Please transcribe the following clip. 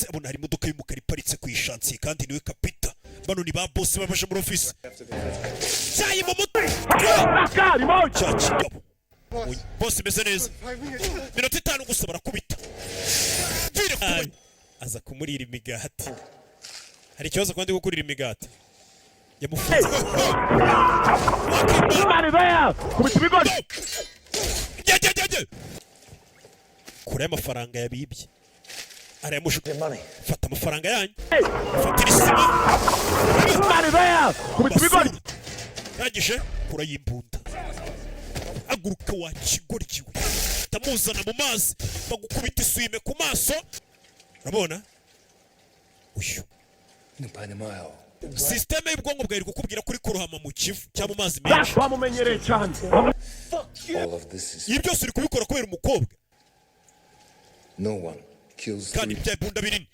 abona hari imodoka y'umukara iparitse ku ishansiye kandi niwe kapita bano ni ba boss babaje muri office cyayi mu mutwe boss meze neza minota 5 gusa barakubita aza kumurira imigati hari ikibazo kandi gukurira imigati yamufunze kubita ibigori kure amafaranga yabibye arayamushuka fata amafaranga yanyu fatira isima kubita ibigori yagije kura yimbunda aguruka wa kigoryiwe tamuzana mu mazi bagukubita iswime ku maso urabona uyu systeme y'ubwonko bwawe iri kukubwira kuri kurohama mu kivu cyangwa mu mazi menshi bamumenyereye cyane ibi byose uri kubikora kubera umukobwa No one kills kandi byabunda binini